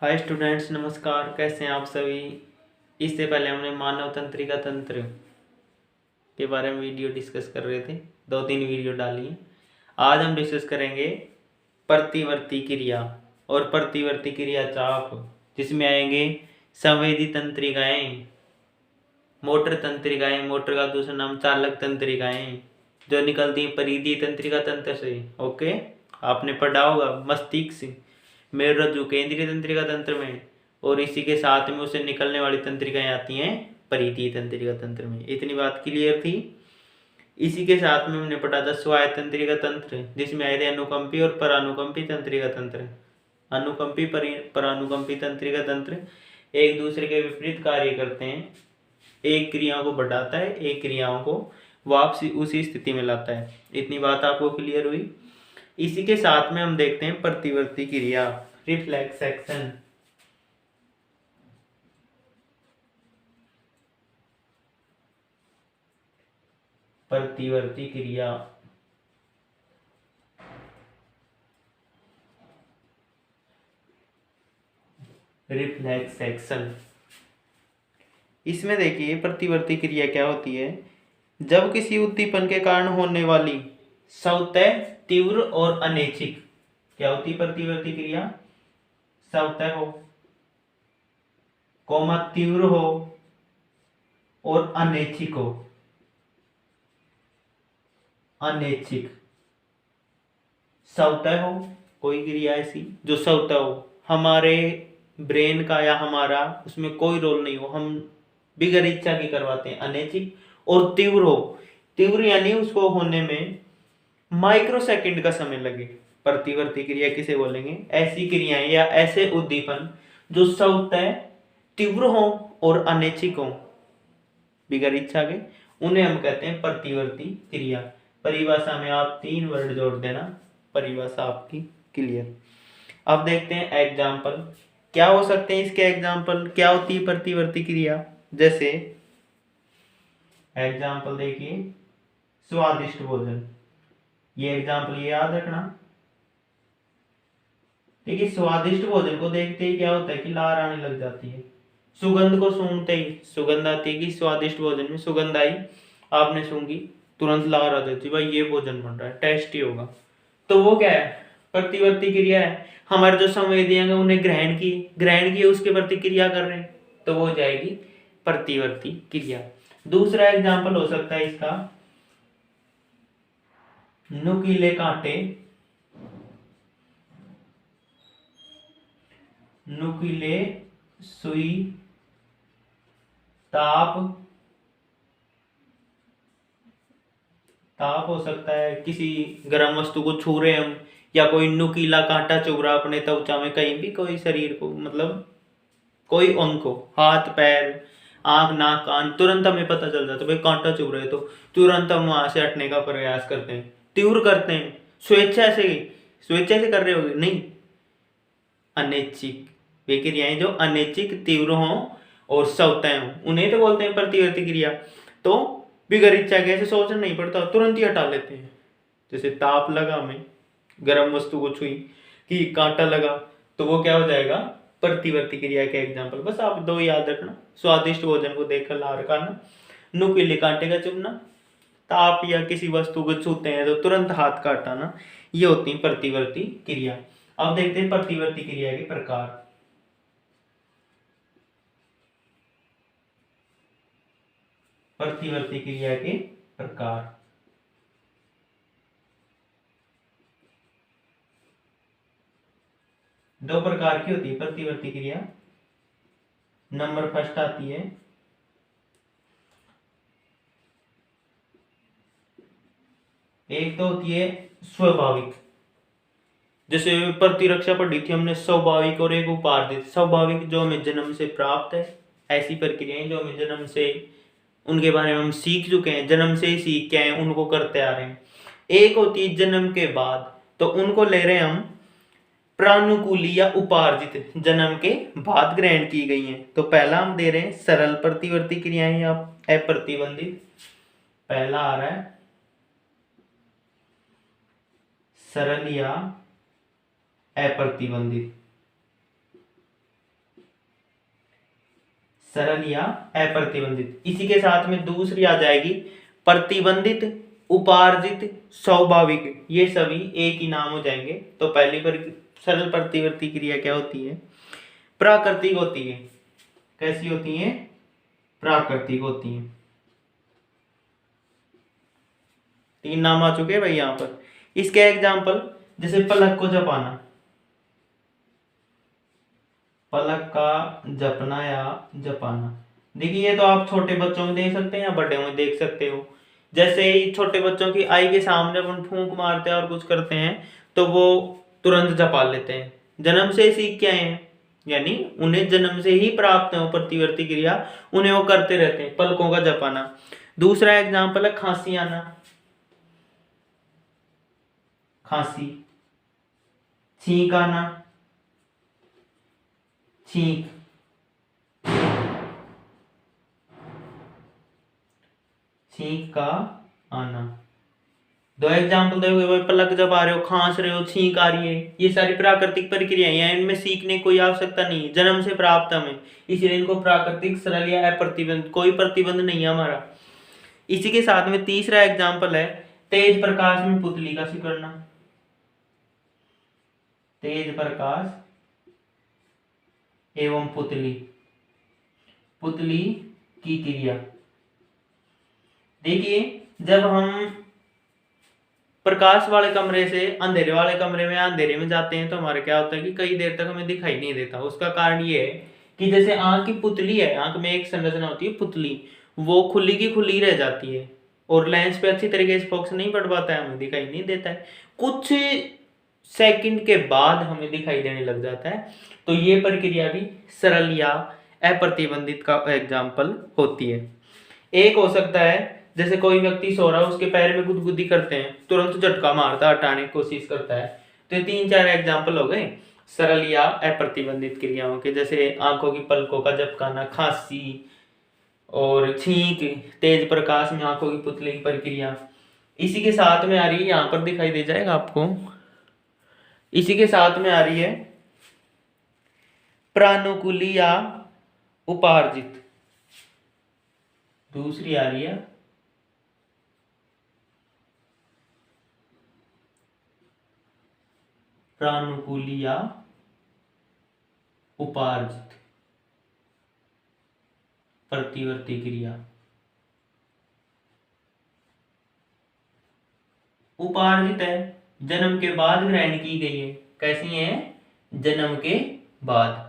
Hi students, नमस्कार। कैसे हैं आप सभी। इससे पहले हमने मानव तंत्रिका तंत्र के बारे में वीडियो डिस्कस कर रहे थे। 2-3 वीडियो डाली हैं। आज हम डिस्कस करेंगे प्रतिवर्ती क्रिया और प्रतिवर्ती क्रिया चाप, जिसमें आएंगे संवेदी तंत्रिकाएं, मोटर तंत्रिकाएं, मोटर का दूसरा नाम चालक तंत्रिकाएं, जो निकलती हैं परिधीय तंत्रिका तंत्र से। ओके, आपने पढ़ा होगा मस्तिष्क, मेरुरज्जु केंद्रीय तंत्रिका तंत्र में, और इसी के साथ में उसे निकलने वाली तंत्रिकाएं आती हैं परिधीय तंत्रिका तंत्र में। इतनी बात क्लियर थी। इसी के साथ में हमने पढ़ा था स्वायत्त तंत्रिका तंत्र, जिसमें आए थे अनुकंपी और परानुकंपी तंत्रिका तंत्र। अनुकंपी परानुकंपी तंत्रिका तंत्र एक दूसरे के विपरीत कार्य करते हैं। एक क्रियाओं को बढ़ाता है, एक क्रियाओं को वापसी उसी स्थिति में लाता है। इतनी बात आपको क्लियर हुई। इसी के साथ में हम देखते हैं प्रतिवर्ती क्रिया, रिफ्लेक्स एक्शन। प्रतिवर्ती क्रिया रिफ्लेक्स एक्शन। इसमें देखिए प्रतिवर्ती क्रिया क्या होती है। जब किसी उद्दीपन के कारण होने वाली स्वतः, तीव्र और अनैच्छिक, क्या होती है प्रतिवर्ती क्रिया? स्वतः हो, कोमा तीव्र हो और अनैच्छिक हो। अनैच्छिक, स्वतः हो, कोई क्रिया ऐसी जो स्वतः हो, हमारे ब्रेन का या हमारा उसमें कोई रोल नहीं हो, हम बिगर इच्छा की करवाते हैं। अनैच्छिक और तीव्र हो, तीव्र यानी उसको होने में माइक्रो सेकंड का समय लगे। प्रतिवर्ती क्रिया किसे बोलेंगे? ऐसी क्रियाएं या ऐसे उद्दीपन जो स्वतः, तीव्र हो और अनैच्छिक हो, बिगर इच्छा के, उन्हें हम कहते हैं प्रतिवर्ती क्रिया। परिभाषा में आप 3 वर्ड जोड़ देना, परिभाषा आपकी क्लियर। अब देखते हैं एग्जाम्पल क्या हो सकते हैं। इसके एग्जाम्पल क्या होती है प्रतिवर्ती क्रिया? जैसे एग्जाम्पल देखिए, स्वादिष्ट भोजन। ये एग्जाम्पल ये याद रखना। देखिए, स्वादिष्ट भोजन को देखते ही क्या होता है कि लार आने लग जाती है। सुगंध को सूंघते ही सुगंध आती है कि स्वादिष्ट भोजन में सुगंध आई, आपने सूंघी, तुरंत लार आ जाती है, भाई ये भोजन बन रहा है, टेस्टी होगा। तो वो क्या है? प्रतिवर्ती क्रिया है। हमारे जो संवेदियां हैं उन्हें ग्रहण किए उसके प्रतिक्रिया कर रहे हैं, तो वो हो जाएगी प्रतिवर्ती क्रिया। दूसरा एग्जाम्पल हो सकता है इसका, नुकीले कांटे, नुकीले सुई, ताप, ताप हो सकता है किसी गर्म वस्तु को छू रहे हम, या कोई नुकीला कांटा चुभ रहा अपने त्वचा में, कहीं भी कोई शरीर को, मतलब कोई अंग को, हाथ पैर आंख नाक कान, तुरंत हमें पता चल जाता है भाई कांटा चुभ रहे, तो तुरंत हम वहां से हटने का प्रयास करते हैं, तीव्र करते हैं। स्वेच्छा से कर रहे होगे नहीं, अनैच्छिक। वे क्रियाएं जो अनैच्छिक, तीव्र हों और स्वतः हों, उन्हें तो बोलते हैं प्रतिवर्ती क्रिया। तो बिगर इच्छा के, ऐसे सोचना नहीं पड़ता, तुरंत ही हटा लेते हैं। जैसे ताप लगा हमें, गर्म वस्तु को छुई कि कांटा लगा, तो वो क्या हो जाएगा? प्रतिवर्ती क्रिया के एग्जाम्पल। बस आप 2 याद रखना, स्वादिष्ट भोजन को देखकर लार खाना, नुकीले कांटे का चुभना, ताप या किसी वस्तु को छूते हैं तो तुरंत हाथ का हटाना, ये होती है प्रतिवर्ती क्रिया। अब देखते हैं प्रतिवर्ती क्रिया के प्रकार। प्रतिवर्ती क्रिया के प्रकार, दो प्रकार की होती है प्रतिवर्ती क्रिया। नंबर फर्स्ट आती है एक, तो होती है स्वाभाविक। जैसे प्रतिरक्षा पढ़ी थी हमने, स्वाभाविक और एक उपार्जित। स्वाभाविक जो हमें जन्म से प्राप्त है, ऐसी प्रक्रियाएं जो हमें जन्म से, उनके बारे में हम सीख चुके हैं, जन्म से ही सीख के आए, उनको करते आ रहे हैं। एक होती है जन्म के बाद, तो उनको ले रहे हैं हम प्रानुकूली या उपार्जित, जन्म के बाद ग्रहण की गई हैं। तो पहला हम दे रहे हैं सरल प्रतिवर्ती क्रियाएं या अप्रतिबंधित। पहला आ रहा है सरल या अप्रतिबंधित। सरल या अप्रतिबंधित। इसी के साथ में दूसरी आ जाएगी प्रतिबंधित, उपार्जित, स्वाभाविक। ये सभी एक ही नाम हो जाएंगे। तो पहली पर सरल प्रतिवर्ती क्रिया क्या होती है? प्राकृतिक होती है। कैसी होती है? प्राकृतिक होती है। तीन नाम आ चुके हैं भाई यहां पर। इसके एग्जाम्पल जैसे पलक को जपाना, पलक का जपना या जपाना। देखिए ये तो आप छोटे बच्चों में देख सकते हैं या बड़े में देख सकते हो। जैसे ही छोटे बच्चों की आई के सामने अपन फूंक मारते हैं और कुछ करते हैं तो वो तुरंत जपा लेते हैं, जन्म से सीख के आए हैं, यानी उन्हें जन्म से ही प्राप्त है वो प्रतिवर्ती क्रिया, उन्हें वो करते रहते हैं, पलकों का जपाना। दूसरा एग्जाम्पल है खांसी आना, खांसी, छींक आना, छींक, छींक का आना। दो एग्जाम्पल देखोगे भाई, पलक जब आ रहे हो, खांस रहे हो, छींक आ रही है, ये सारी प्राकृतिक प्रक्रियाएं हैं, इनमें सीखने की कोई आवश्यकता नहीं है, जन्म से प्राप्त हमें, इसलिए इनको प्राकृतिक, सरल या अप्रतिबंध, कोई प्रतिबंध नहीं है हमारा। इसी के साथ में तीसरा एग्जाम्पल है तेज प्रकाश में पुतली का सिकुड़ना, तेज प्रकाश एवं पुतली, पुतली की क्रिया। देखिए जब हम प्रकाश वाले कमरे से अंधेरे वाले कमरे में, अंधेरे में जाते हैं तो हमारे क्या होता है कि कई देर तक हमें दिखाई नहीं देता। उसका कारण ये है कि जैसे आंख की पुतली है, आंख में एक संरचना होती है पुतली, वो खुली की खुली रह जाती है और लेंस पे अच्छी तरीके से फोकस नहीं पड़ पाता है, हमें दिखाई नहीं देता है, कुछ सेकंड के बाद हमें दिखाई देने लग जाता है। तो ये प्रक्रिया भी सरल या अप्रतिबंधित का एग्जाम्पल होती है। एक हो सकता है जैसे कोई व्यक्ति सो रहा है, उसके पैर में गुदगुदी करते हैं, तुरंत झटका मारता है, हटाने की कोशिश करता है। तो ये तीन चार एग्जाम्पल हो गए सरल या अप्रतिबंधित क्रियाओं के, जैसे आंखों की पलकों का झपकाना, खांसी और छींक, तेज प्रकाश में आंखों की पुतली की प्रक्रिया। इसी के साथ में आ रही है, यहाँ पर दिखाई दे जाएगा आपको, इसी के साथ में आ रही है प्रानुकूली या उपार्जित। दूसरी आ रही है प्रानुकूली या उपार्जित प्रतिवर्ती क्रिया। उपार्जित है, जन्म के बाद ग्रहण की गई है। कैसी है? जन्म के बाद।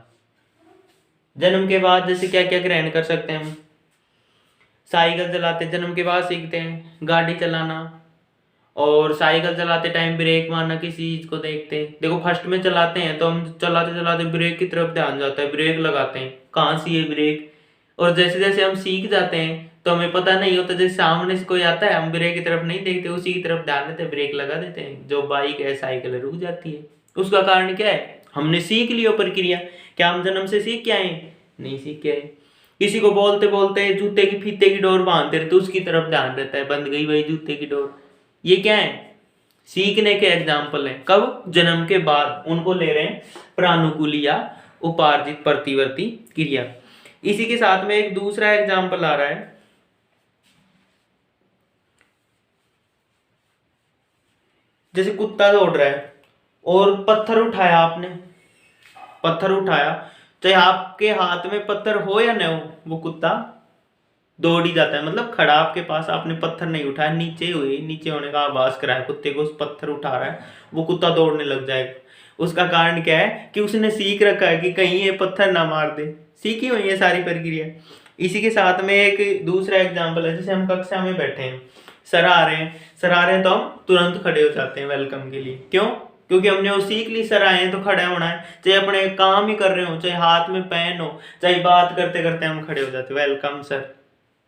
जन्म के बाद जैसे क्या क्या ग्रहण कर सकते हैं हम? साइकिल चलाते जन्म के बाद सीखते हैं, गाड़ी चलाना, और साइकिल चलाते टाइम ब्रेक मारना, किसी चीज को देखते हैं। देखो फर्स्ट में चलाते हैं तो हम चलाते चलाते ब्रेक की तरफ ध्यान जाता है, ब्रेक लगाते हैं, कहाँ सी है ब्रेक, और जैसे जैसे हम सीख जाते हैं तो हमें पता नहीं होता, जैसे सामने से कोई आता है हम ब्रेक की तरफ नहीं देखते, उसी की तरफ ध्यान देते हैं, ब्रेक लगा देते हैं, जो बाइक है साइकिल रुक जाती है। उसका कारण क्या है? हमने सीख लिया प्रक्रिया। क्या हम जन्म से सीख के आए? नहीं सीख के आए। किसी को बोलते बोलते जूते की फीते की डोर बांधते रहते, उसकी तरफ ध्यान रहता है, बंद गई भाई जूते की डोर। ये क्या है? सीखने के एग्जाम्पल है। कब? जन्म के बाद। उनको ले रहे हैं प्रानुकूली या उपार्जित प्रतिवर्ती क्रिया। इसी के साथ में एक दूसरा एग्जाम्पल आ रहा है, जैसे कुत्ता दौड़ रहा है और पत्थर उठाया आपने, पत्थर उठाया, चाहे आपके हाथ में पत्थर हो या न हो, वो कुत्ता दौड़ ही जाता है। मतलब खड़ा आपके पास, आपने पत्थर नहीं उठाया, नीचे हुए, नीचे होने का आभास कराया कुत्ते को, उस पत्थर उठा रहा है, वो कुत्ता दौड़ने लग जाएगा। उसका कारण क्या है? कि उसने सीख रखा है कि कहीं ये पत्थर ना मार दे, सीखी हुई है सारी प्रक्रिया। इसी के साथ में एक दूसरा एग्जाम्पल है, जैसे हम कक्षा में बैठे हैं, सर आ रहे हैं, सर आ रहे हैं तो हम तुरंत खड़े हो जाते हैं वेलकम के लिए। क्यों? क्योंकि हमने वो सीख ली, सर आए हैं तो खड़ा होना है, चाहे अपने काम ही कर रहे हो, चाहे हाथ में पेन हो, चाहे बात करते करते हम खड़े हो जाते, वेलकम सर।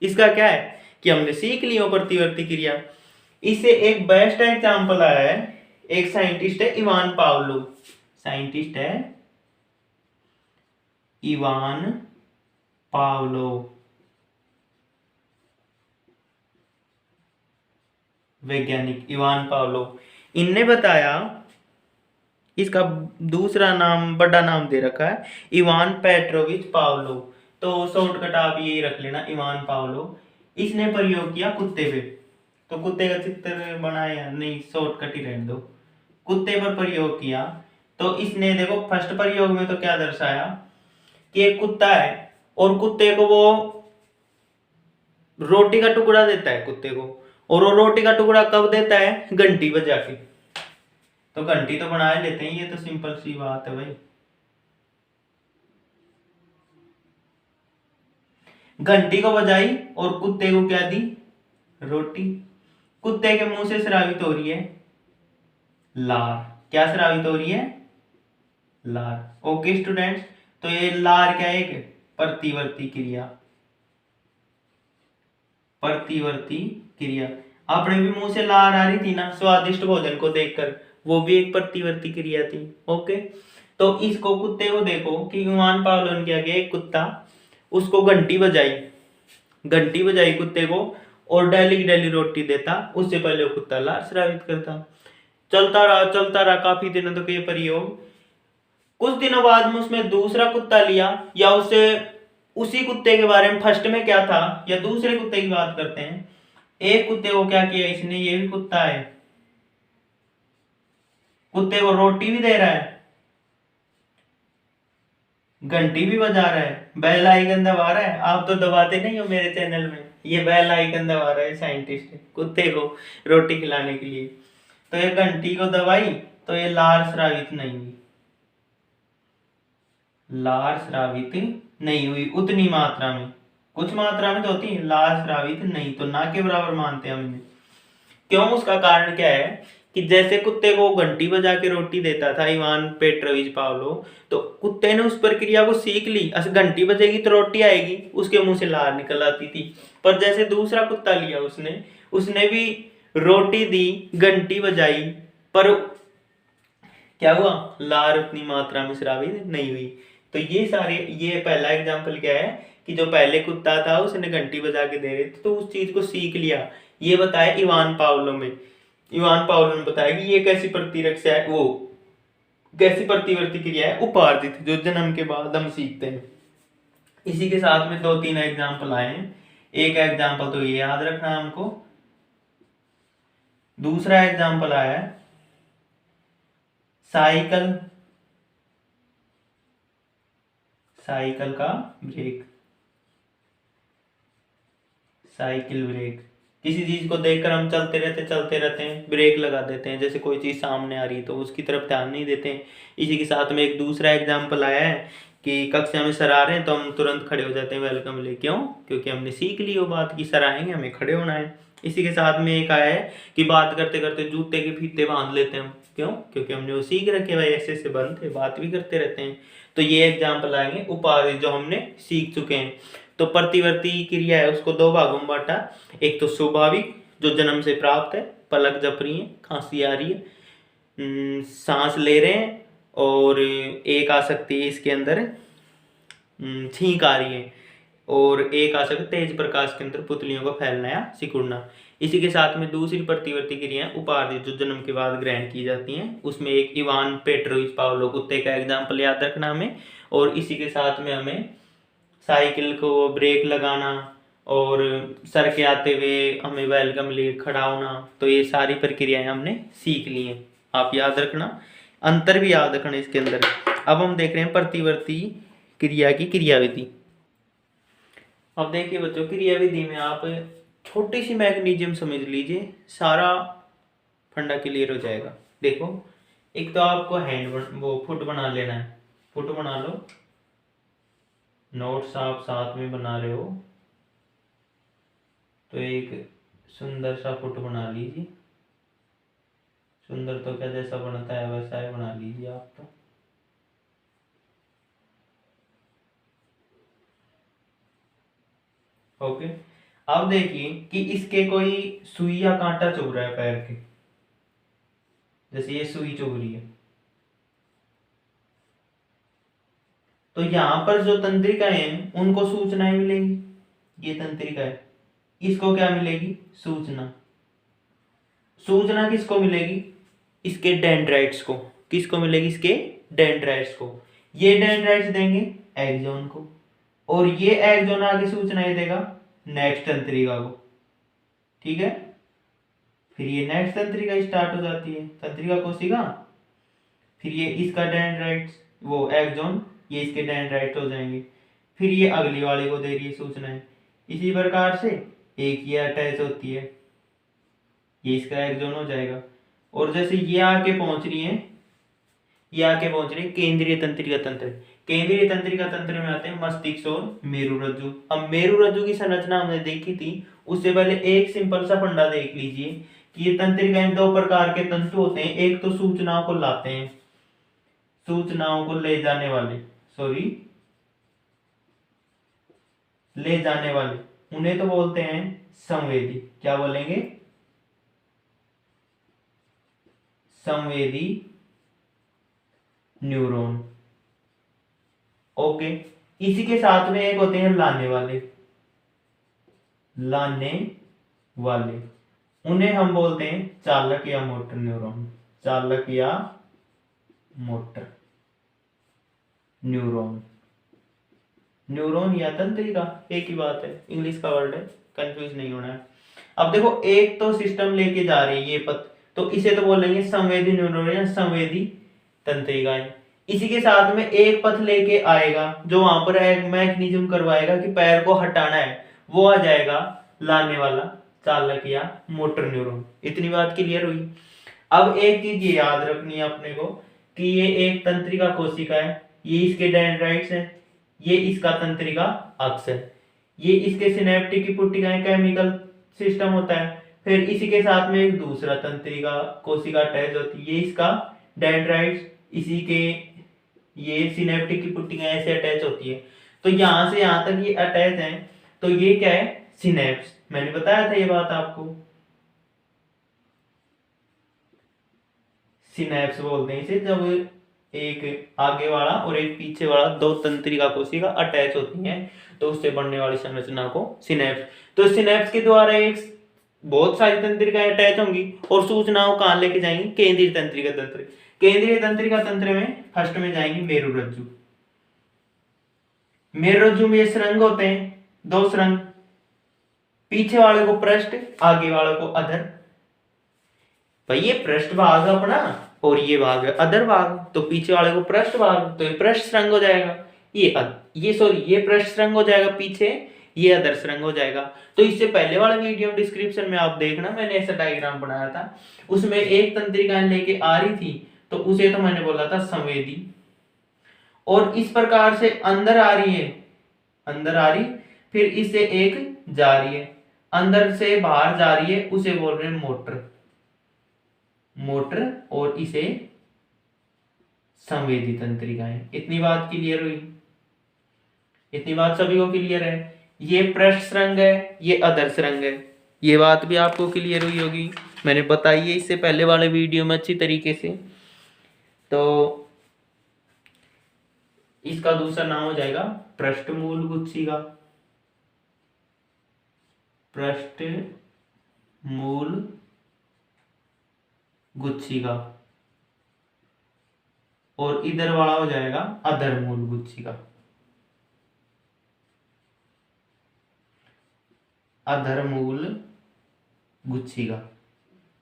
इसका क्या है? कि हमने सीख ली हो प्रतिवर्ती क्रिया। इसे एक बेस्ट एग्जाम्पल आया है, एक साइंटिस्ट है इवान पावलो, साइंटिस्ट है इवान पावलो, वैज्ञानिक इवान पावलो। इनने बताया, इसका दूसरा नाम, बड़ा नाम दे रखा है इवान पेट्रोविच पावलो। तो शॉर्टकट आप यही रख लेना, इवान पावलो। इसने प्रयोग किया कुत्ते पे, तो कुत्ते का चित्र बनाया नहीं, शॉर्टकट ही रहने दो। कुत्ते पर प्रयोग किया तो इसने देखो फर्स्ट प्रयोग में तो क्या दर्शाया कि एक कुत्ता है और कुत्ते को वो रोटी का टुकड़ा देता है कुत्ते को, और वो रोटी का टुकड़ा कब देता है? घंटी बजा के। तो घंटी तो बना लेते हैं, ये तो सिंपल सी बात है भाई। घंटी को बजाई और कुत्ते को क्या दी? रोटी। कुत्ते के मुंह से स्रावित हो रही है लार। क्या स्रावित हो रही है? लार। ओके स्टूडेंट्स, तो ये लार क्या है? एक प्रतिवर्ती क्रिया। प्रतिवर्ती क्रिया। अपने भी मुंह से लार आ रही थी ना स्वादिष्ट भोजन को देखकर, वो भी एक प्रतिवर्ती क्रिया थी। ओके, तो इसको कुत्ते को देखो कि इवान पावलो ने क्या किया, एक कुत्ता उसको घंटी बजाई, घंटी बजाई कुत्ते को, और डेली डेली रोटी देता। उससे पहले वो कुत्ता लार स्रावित करता। चलता रहा काफी दिनों तक ये प्रयोग। कुछ दिनों बाद में उसमें दूसरा कुत्ता लिया, या उसे उसी कुत्ते के बारे में फर्स्ट में क्या था, या दूसरे कुत्ते की बात करते हैं। एक कुत्ते को क्या किया इसने, ये भी कुत्ता है, कुत्ते को रोटी भी दे रहा है, घंटी भी बजा रहा है, बेल आइकन दबा रहा है। आप तो दबाते नहीं हो मेरे चैनल में, ये बेल आइकन दबा रहा है साइंटिस्ट कुत्ते को रोटी खिलाने के लिए। तो ये घंटी को दबाई तो ये लार स्रावित नहीं हुई, लार स्रावित नहीं हुई उतनी मात्रा में। कुछ मात्रा में तो होती है, लार स्रावित नहीं, तो ना के बराबर मानते हैं हम इन्हें। क्यों? उसका कारण क्या है कि जैसे कुत्ते को घंटी बजा के रोटी देता था इवान पेट्रोविच पावलो, तो कुत्ते ने उस प्रक्रिया को सीख ली। घंटी बजेगी तो रोटी आएगी, उसके मुंह से लार निकल आती थी। पर जैसे दूसरा कुत्ता लिया उसने उसने भी रोटी दी, घंटी बजाई, पर क्या हुआ? लार उतनी मात्रा में स्रावित नहीं हुई। तो ये पहला एग्जाम्पल क्या है कि जो पहले कुत्ता था उसने घंटी बजा के दे रहे थे, तो उस चीज को सीख लिया। ये बताया इवान पावलो में। इवान पावलो ने बताया कि ये कैसी प्रतिरक्षा है, वो कैसी प्रतिवर्ती क्रिया है, उपार्जित, जो जन्म के बाद हम सीखते हैं। इसी के साथ में 2-3 एग्जाम्पल आए हैं। एक एग्जाम्पल तो ये याद रखना है हमको। दूसरा एग्जाम्पल आया है साइकिल, साइकिल का ब्रेक। साइकिल ब्रेक, किसी चीज को देखकर हम चलते रहते हैं, ब्रेक लगा देते हैं। जैसे कोई चीज सामने आ रही है तो उसकी तरफ ध्यान नहीं देते हैं। इसी के साथ में एक दूसरा एग्जाम्पल आया है कि कक्षा में सर आ रहे हैं तो हम तुरंत खड़े हो जाते हैं वेलकम ले। क्यों? क्योंकि हमने सीख ली वो बात की सर आएंगे हमें खड़े होना है। इसी के साथ में एक आया है कि बात करते करते जूते के फीते बांध लेते हैं हम। क्यों? क्योंकि हमने वो सीख रखे भाई ऐसे ऐसे बनते, बात भी करते रहते हैं। तो ये एग्जाम्पल आएंगे उपाधि जो हमने सीख चुके हैं। तो प्रतिवर्ती क्रिया है उसको 2 भागों में बांटा। एक तो स्वाभाविक जो जन्म से प्राप्त है, पलक जप रही है, खांसी आ रही है, सांस ले रहे हैं, और एक आ सकती है इसके अंदर छींक आ रही है, और एक आ सकता है तेज प्रकाश के अंदर पुतलियों को फैलना या सिकुड़ना। इसी के साथ में दूसरी प्रतिवर्ती क्रियाएं उपाधि जो जन्म के बाद ग्रहण की जाती हैं, उसमें एक इवान पेट्रोविच पावलो कुत्ते का एग्जाम्पल याद रखना हमें। और इसी के साथ में हमें साइकिल को ब्रेक लगाना और सर के आते हुए हमें वेलकम लिए खड़ा होना, तो ये सारी प्रक्रियाएं हमने सीख ली हैं। आप याद रखना, अंतर भी याद रखना इसके अंदर। अब हम देख रहे हैं प्रतिवर्ती क्रिया की क्रियाविधि। अब देखिए बच्चों, क्रियाविधि में आप छोटी सी मैकेनिज्म समझ लीजिए, सारा फंडा क्लियर हो जाएगा। देखो, एक तो आपको वो फुट बना लेना है। फुट बना लो, नोट्स आप साथ में बना रहे हो तो एक सुंदर सा फुट बना लीजिए। सुंदर तो क्या जैसा बनता है वैसा ही बना लीजिए आप तो। ओके, अब देखिए कि इसके कोई सुई या कांटा चुभ रहा है पैर के, जैसे ये सुई चुभ रही है, तो यहाँ पर जो तंत्रिका है उनको सूचनाएं मिलेंगी। ये तंत्रिका है, इसको क्या मिलेगी? सूचना। सूचना किसको मिलेगी? इसके डेंड्राइट्स को। किसको मिलेगी? इसके डेंड्राइट्स को। ये डेंड्राइट्स देंगे एक्सॉन को, और ये एक्सोन आगे सूचनाएं देगा नेक्स्ट तंत्रिका को, ठीक है। फिर ये नेक्स्ट तंत्रिका स्टार्ट हो जाती है, तंत्रिका कोशिका, फिर ये इसका डेंड्राइट्स, वो एक्सोन, ये इसके डेंड्राइट हो जाएंगे, फिर ये अगली वाले को दे रही है सूचनाएं। इसी प्रकार से एक ये अटैच होती है, ये इसका एक्सोन हो जाएगा। और जैसे ये आके पहुंच रही है, ये आके पहुंच रही है केंद्रीय तंत्रिका तंत्र। केंद्रीय तंत्रिका तंत्र में आते हैं मस्तिष्क और मेरुरज्जु। अब मेरुरज्जु की संरचना हमने देखी थी, उससे पहले एक सिंपल सा फंडा देख लीजिए कि ये तंत्रिकाएं दो प्रकार के तंतु होते हैं। एक तो सूचनाओं को लाते हैं, सूचनाओं को ले जाने वाले, ले जाने वाले, उन्हें तो बोलते हैं संवेदी। क्या बोलेंगे? संवेदी न्यूरॉन। ओके, इसी के साथ में एक होते हैं लाने वाले, लाने वाले, उन्हें हम बोलते हैं चालक या मोटर न्यूरॉन, चालक या मोटर न्यूरॉन। न्यूरॉन या तंत्रिका एक ही बात है, इंग्लिश का वर्ड है, कंफ्यूज नहीं होना है। अब देखो, एक तो सिस्टम लेके जा रही है ये पथ, तो इसे तो बोलेंगे संवेदी न्यूरॉन या संवेदी तंत्रिकाएं। इसी के साथ में एक पथ लेके आएगा जो वहां पर एक मैकेनिज्म करवाएगा कि पैर को हटाना है, वो आ जाएगा लाने वाला चालक या मोटर न्यूरॉन। इतनी बात क्लियर हुई। अब एक चीज ये याद रखनी है अपने को कि ये एक तंत्रिका कोशिका है, ये इसके डेंड्राइट्स है, ये इसका तंत्रिका अक्ष है, ये इसके सिनेप्टिक की पुट्टिकाएं, केमिकल सिस्टम होता है। फिर इसी के साथ में एक दूसरा तंत्रिका कोशिका अटैच होती है, ये इसका डेंड्राइट्स, इसी के ये सिनेप्टिक की पुट्टिकाएं ऐसे अटैच होती है। तो यहां से यहां तक ये अटैच है, तो ये क्या है? सिनेप्स। मैंने बताया था ये बात आपको, सिनेप्स बोलते हैं इसे, जब एक आगे वाला और एक पीछे वाला दो तंत्रिका कोशिका अटैच होती हैं तो उससे बनने वाली संरचना को सिनेप्स। तो सिनेप्स के द्वारा एक बहुत सारी तंत्रिकाएं अटैच होंगी और सूचनाओं कहां लेके जाएंगी? केंद्रीय तंत्रिका तंत्र। केंद्रीय तंत्रिका तंत्र में फर्स्ट में जाएंगे मेरुरज्जु। मेरुरज्जु में श्रृंग होते हैं, दो श्रृंग, पीछे वाले को पृष्ठ, आगे वाले को अधर। भाई ये पृष्ठ भाग अपना और ये भाग है अधर भाग, तो पीछे वाले को पृष्ठ भाग, तो ये पृष्ठ श्रृंग हो जाएगा, ये पृष्ठ श्रृंग हो जाएगा पीछे, ये अधर श्रृंग हो जाएगा। तो इससे पहले वाला वीडियो डिस्क्रिप्शन में आप देखना, मैंने ऐसा डायग्राम बनाया था, उसमें एक तंत्रिकाएं लेके आ रही थी तो उसे तो मैंने बोला था संवेदी, और इस प्रकार से अंदर आ रही है, अंदर आ रही, फिर इससे एक जा रही है, अंदर से बाहर जा रही है, उसे बोल रहे हैं मोटर, मोटर, और इसे संवेदी तंत्रिकाएं। इतनी बात क्लियर हुई? इतनी बात सभी को क्लियर है? ये पृष्ठ श्रृंग है, ये अधर श्रृंग है, ये बात भी आपको क्लियर हुई होगी, मैंने बताई है इससे पहले वाले वीडियो में अच्छी तरीके से। तो इसका दूसरा नाम हो जाएगा पृष्ठमूल गुच्छिका, पृष्ठमूल गुच्छिका, और इधर वाला हो जाएगा अधरमूल गुच्छिका, अधरमूल गुच्छिका।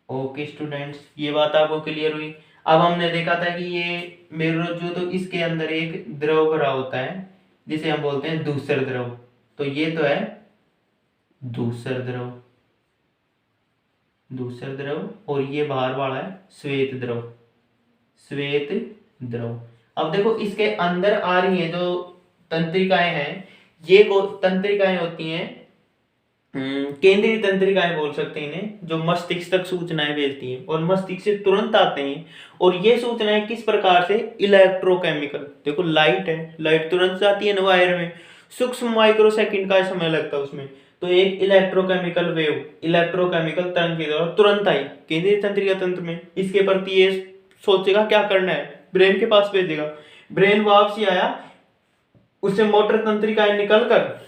ओके स्टूडेंट्स, ये बात आपको क्लियर हुई? अब हमने देखा था कि ये मेरुरज्जु, तो इसके अंदर एक द्रव भरा होता है जिसे हम बोलते हैं दूसर द्रव। तो ये तो है दूसर द्रव, दूसर द्रव, और ये बाहर वाला है श्वेत द्रव, श्वेत द्रव। अब देखो, इसके अंदर आ रही है जो तंत्रिकाएं हैं, ये तंत्रिकाएं होती हैं केंद्रीय तंत्रिकाएं बोल सकते हैं इन्हें, जो मस्तिष्क तक सूचनाएं भेजती हैं और मस्तिष्क से तुरंत आते हैं। और ये सूचनाएं किस प्रकार से? इलेक्ट्रोकेमिकल। देखो लाइट है, लाइट तुरंत जाती है ना वायर में, सूक्ष्म माइक्रोसेकंड का समय लगता है उसमें, तो एक इलेक्ट्रोकेमिकल वेव, इलेक्ट्रोकेमिकल तरंग के द्वारा तुरंत आई केंद्रीय तंत्रिका तंत्र में। इसके प्रति ये सोचेगा क्या करना है, ब्रेन के पास भेजेगा, ब्रेन वापसी आया, उससे मोटर तंत्रिकाएं निकलकर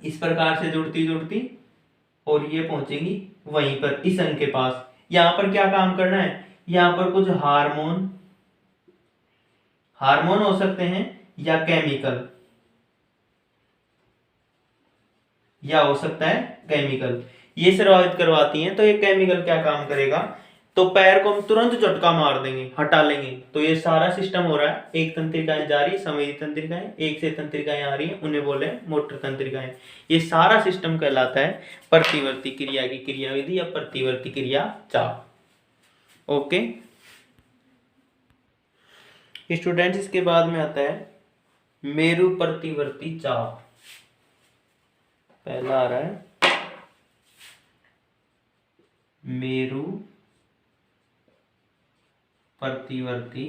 इस प्रकार से जुड़ती जुड़ती और ये पहुंचेंगी वहीं पर इस अंग के पास। यहां पर क्या काम करना है? यहां पर कुछ हार्मोन, हार्मोन हो सकते हैं या केमिकल, या हो सकता है केमिकल, ये प्रभावित करवाती हैं। तो ये केमिकल क्या काम करेगा, तो पैर को हम तुरंत झटका मार देंगे, हटा लेंगे। तो ये सारा सिस्टम हो रहा है, एक तंत्रिकाएं जा रही है, संवेदी तंत्रिकाएं, एक से तंत्रिकाएं आ रही है, उन्हें बोले मोटर तंत्रिकाएं। ये सारा सिस्टम कहलाता है प्रतिवर्ती क्रिया की क्रियाविधि या प्रतिवर्ती क्रिया चाप। ओके स्टूडेंट्स, इसके बाद में आता है मेरु प्रतिवर्ती चाप। पहला आ रहा है मेरु प्रतिवर्ती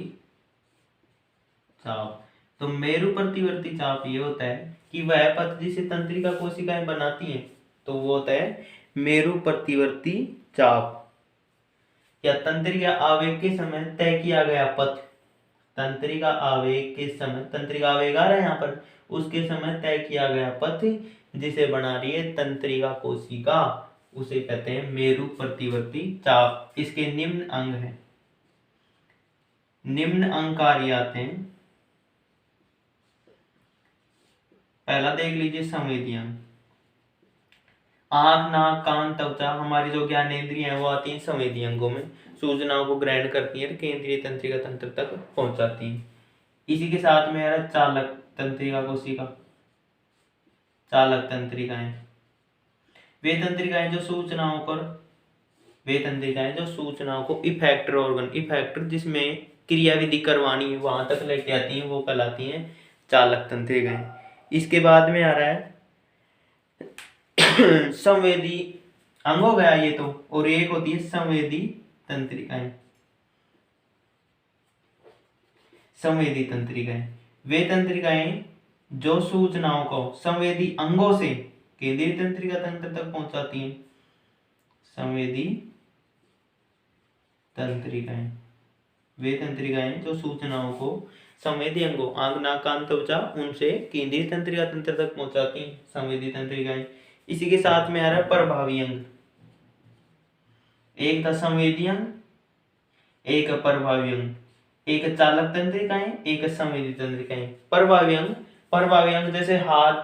चाप। तो मेरु प्रतिवर्ती चाप ये होता है कि वह पथ जिसे तंत्रिका कोशिकाएं बनाती हैं, तो वो होता है मेरु प्रतिवर्ती चाप। या तंत्रिका आवेग के समय तय किया गया पथ, तंत्रिका आवेग के समय, तंत्रिका आवेग आ रहा है यहाँ पर, उसके समय तय किया गया पथ जिसे बना रही है तंत्रिका कोशिका, उसे कहते हैं मेरु प्रतिवर्ती चाप। इसके निम्न अंग हैं, निम्न अंग कार्य आते हैं। पहला देख लीजिए संवेदी अंग। आंख, नाक, कान, त्वचा, हमारी जो ज्ञानेंद्रियां हैं वो आती हैं संवेदी अंगों में, सूचनाओं को ग्रहण करती हैं, केंद्रीय तंत्रिका तंत्र तक पहुंचाती हैं। इसी के साथ में आ चालक तंत्रिका कोशिका, चालक तंत्रिकाएं। वे तंत्रिकाएं जो सूचनाओं को इफेक्टर ऑर्गन, इफेक्टर जिसमें क्रियाविधि करवानी है वहां तक लेके आती हैं, वो कहलाती हैं चालक तंत्रिकाएं। इसके बाद में आ रहा है संवेदी अंग हो गया ये तो, और एक होती है संवेदी तंत्रिकाएं। संवेदी तंत्रिकाएं वे तंत्रिकाएं जो सूचनाओं को संवेदी अंगों से केंद्रीय तंत्रिका तंत्र तक पहुंचाती हैं। संवेदी तंत्रिकाएं वे तंत्रिकाएं जो सूचनाओं को संवेदी अंगों, आंख, नाक, कान, त्वचा, उनसे केंद्रीय तंत्रिका तंत्र तक पहुंचाती हैं संवेदी तंत्रिकाएं। इसी के साथ में आ रहा है प्रभावी अंग। एक था संवेदी अंग, एक प्रभावी अंग, एक चालक तंत्रिकाएं, एक संवेदी तंत्रिकाएं। प्रभावी अंग जैसे हाथ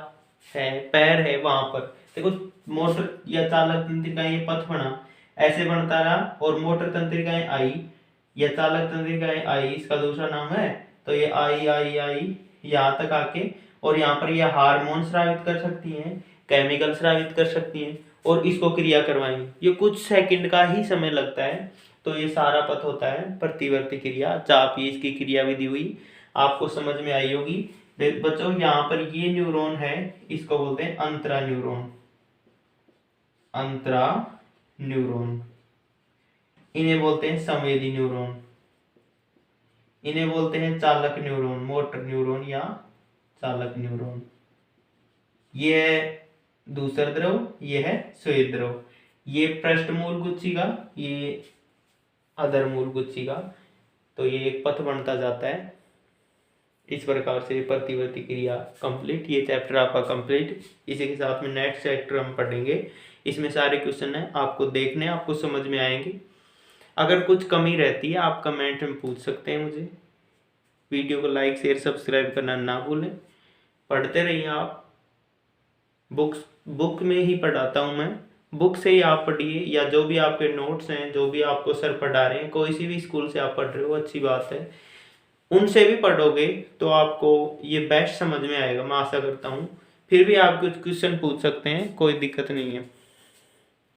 है, पैर है, वहां पर देखो मोटर या चालक तंत्रिकाएं, ये पथ बना, ऐसे बनता रहा, और मोटर तंत्रिकाएं आई या चालक तंत्रिकाएं आई, इसका दूसरा नाम है। तो ये आई आई आई यहाँ तक आके, और यहाँ पर ये हार्मोन स्रावित कर सकती हैं, केमिकल स्रावित कर सकती हैं, और इसको क्रिया करवाएंगे। ये कुछ सेकंड का ही समय लगता है। तो ये सारा पथ होता है प्रतिवर्ती क्रिया चाप। ये इसकी क्रियाविधि हुई, आपको समझ में आई होगी। बच्चों यहाँ पर ये न्यूरॉन है, इसको बोलते हैं अंतरा न्यूरॉन, अंतरा न्यूरॉन। इन्हें बोलते हैं संवेदी न्यूरॉन, इन्हें बोलते हैं चालक न्यूरॉन, मोटर न्यूरॉन या चालक न्यूरॉन। ये है दूसर द्रव, ये है श्वेत द्रव। ये पृष्ठमूल गुच्छिका, ये अधरमूल गुच्छिका। तो ये एक पथ बनता जाता है। इस प्रकार से प्रतिवर्ती क्रिया कंप्लीट। ये चैप्टर आपका कंप्लीट। इसी के साथ में नेक्स्ट चैप्टर हम पढ़ेंगे। इसमें सारे क्वेश्चन हैं, आपको देखने, आपको समझ में आएंगे। अगर कुछ कमी रहती है आप कमेंट में पूछ सकते हैं मुझे। वीडियो को लाइक, शेयर, सब्सक्राइब करना ना भूलें। पढ़ते रहिए आप। बुक में ही पढ़ाता हूँ मैं, बुक से ही आप पढ़िए, या जो भी आपके नोट्स हैं, जो भी आपको सर पढ़ा रहे हैं, कोई सी भी स्कूल से आप पढ़ रहे हो, अच्छी बात है, उनसे भी पढ़ोगे तो आपको ये बेस्ट समझ में आएगा, मैं आशा करता हूँ। फिर भी आप कुछ क्वेश्चन पूछ सकते हैं, कोई दिक्कत नहीं है।